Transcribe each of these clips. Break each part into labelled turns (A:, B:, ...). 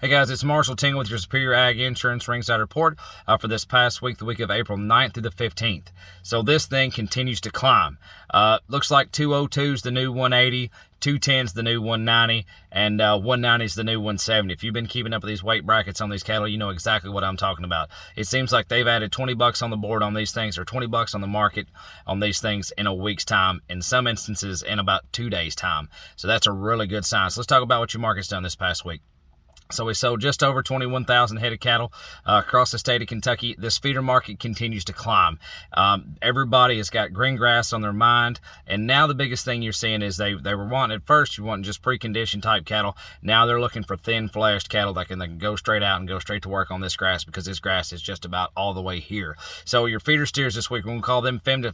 A: Hey guys, it's Marshall Tingle with your Superior Ag Insurance Ringside Report for this past week, the week of April 9th through the 15th. So this thing continues to climb. Looks like 202 is the new 180, 210 is the new 190, and 190 is the new 170. If you've been keeping up with these weight brackets on these cattle, you know exactly what I'm talking about. It seems like they've added 20 bucks on the board on these things, or 20 bucks on the market on these things in a week's time, in some instances in about 2 days' time. So that's a really good sign. So let's talk about what your market's done this past week. So we sold just over 21,000 head of cattle across the state of Kentucky. This feeder market continues to climb. Everybody has got green grass on their mind, and now the biggest thing you're seeing is they were wanting, at first you want just preconditioned type cattle. Now they're looking for thin fleshed cattle that can go straight out and go straight to work on this grass, because this grass is just about all the way here. So your feeder steers this week, we're going to call them $5 to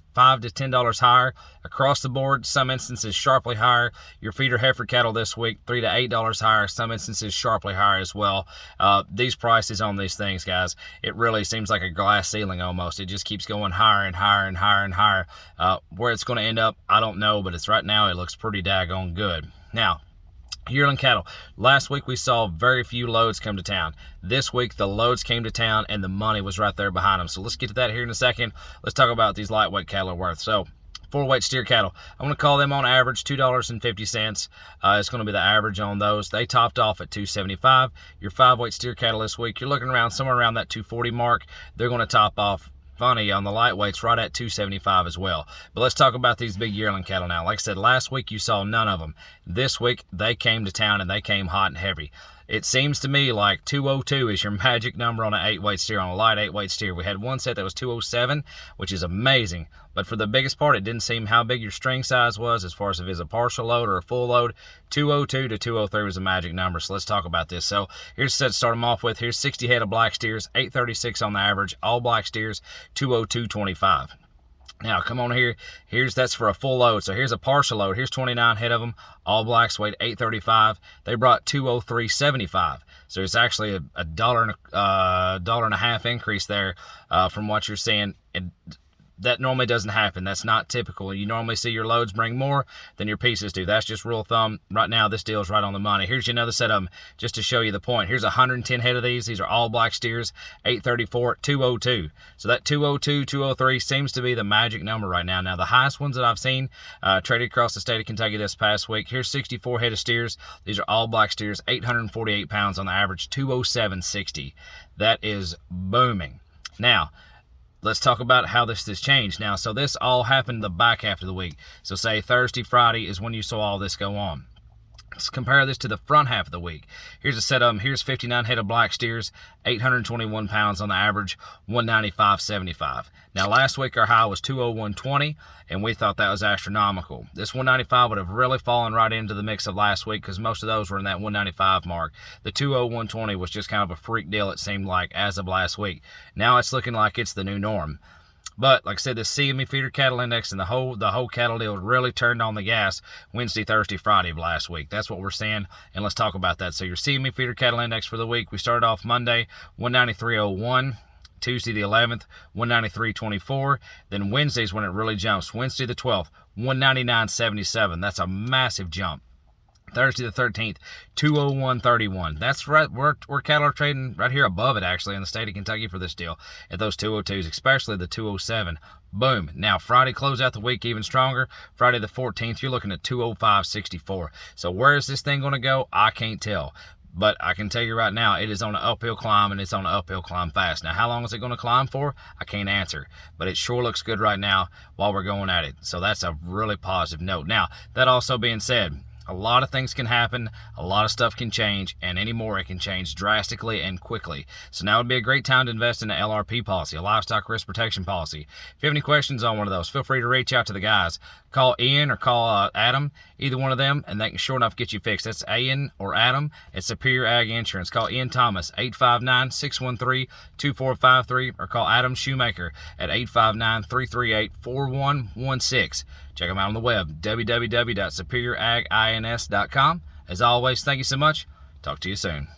A: $10 higher across the board, some instances sharply higher. Your feeder heifer cattle this week, $3 to $8 higher, some instances sharply higher as well. These prices on these things, guys, it really seems like a glass ceiling almost. It just keeps going higher and higher and higher and higher. Where it's going to end up, I don't know, but it's right now it looks pretty daggone good. Now, yearling cattle. Last week we saw very few loads come to town. This week the loads came to town and the money was right there behind them. So let's get to that here in a second. Let's talk about these lightweight cattle are worth. So 4-weight steer cattle, I'm going to call them on average $2.50. It's going to be the average on those. They topped off at $2.75. Your 5-weight steer cattle this week, you're looking around somewhere around that $2.40 mark. They're going to top off, funny, on the lightweights right at $2.75 as well. But let's talk about these big yearling cattle now. Like I said, last week you saw none of them. This week they came to town and they came hot and heavy. It seems to me like 202 is your magic number on an 8-weight steer, on a light 8-weight steer. We had one set that was 207, which is amazing. But for the biggest part, it didn't seem how big your string size was as far as if it's a partial load or a full load. 202 to 203 was a magic number. So let's talk about this. So here's a set to start them off with. Here's 60 head of black steers, 836 on the average. All black steers, 202.25. Now, come on here. That's for a full load. So here's a partial load. Here's 29 head of them. All blacks weighed 835. They brought 203.75. So it's actually a dollar and a half increase there from what you're seeing. That normally doesn't happen. That's not typical. You normally see your loads bring more than your pieces do. That's just rule of thumb. Right now, this deal's right on the money. Here's another set of them, just to show you the point. Here's 110 head of these. These are all black steers, 834, 202. So that 202, 203 seems to be the magic number right now. Now, the highest ones that I've seen traded across the state of Kentucky this past week, here's 64 head of steers. These are all black steers, 848 pounds on the average, 207.60. That is booming. Now, let's talk about how this has changed now. So this all happened the back half of the week. So say Thursday, Friday is when you saw all this go on. Let's compare this to the front half of the week. Here's a set of them. Here's 59 head of black steers, 821 pounds on the average, 195.75. Now, last week our high was 201.20, and we thought that was astronomical. This 195 would have really fallen right into the mix of last week, because most of those were in that 195 mark. The 201.20 was just kind of a freak deal, it seemed like, as of last week. Now it's looking like it's the new norm. But like I said, the CME feeder cattle index and the whole cattle deal really turned on the gas Wednesday, Thursday, Friday of last week. That's what we're seeing, and let's talk about that. So your CME feeder cattle index for the week, we started off Monday 193.01. Tuesday the 11th, 193.24. Then Wednesday's when it really jumps. Wednesday the 12th, 199.77. That's a massive jump. Thursday the 13th, 201.31. That's right, where cattle are trading right here above it, actually, in the state of Kentucky for this deal, at those 202s, especially the 207. Boom. Now, Friday closed out the week even stronger. Friday the 14th, you're looking at 205.64. So where is this thing going to go? I can't tell. But I can tell you right now, it is on an uphill climb, and it's on an uphill climb fast. Now, how long is it going to climb for? I can't answer. But it sure looks good right now while we're going at it. So that's a really positive note. Now, that also being said, a lot of things can happen, a lot of stuff can change, and anymore it can change drastically and quickly. So now would be a great time to invest in an LRP policy, a livestock risk protection policy. If you have any questions on one of those, feel free to reach out to the guys. Call Ian or call Adam, either one of them, and they can sure enough get you fixed. That's Ian or Adam at Superior Ag Insurance. Call Ian Thomas, 859-613-2453, or call Adam Shoemaker at 859-338-4116. Check them out on the web, www.superioragins.com. As always, thank you so much. Talk to you soon.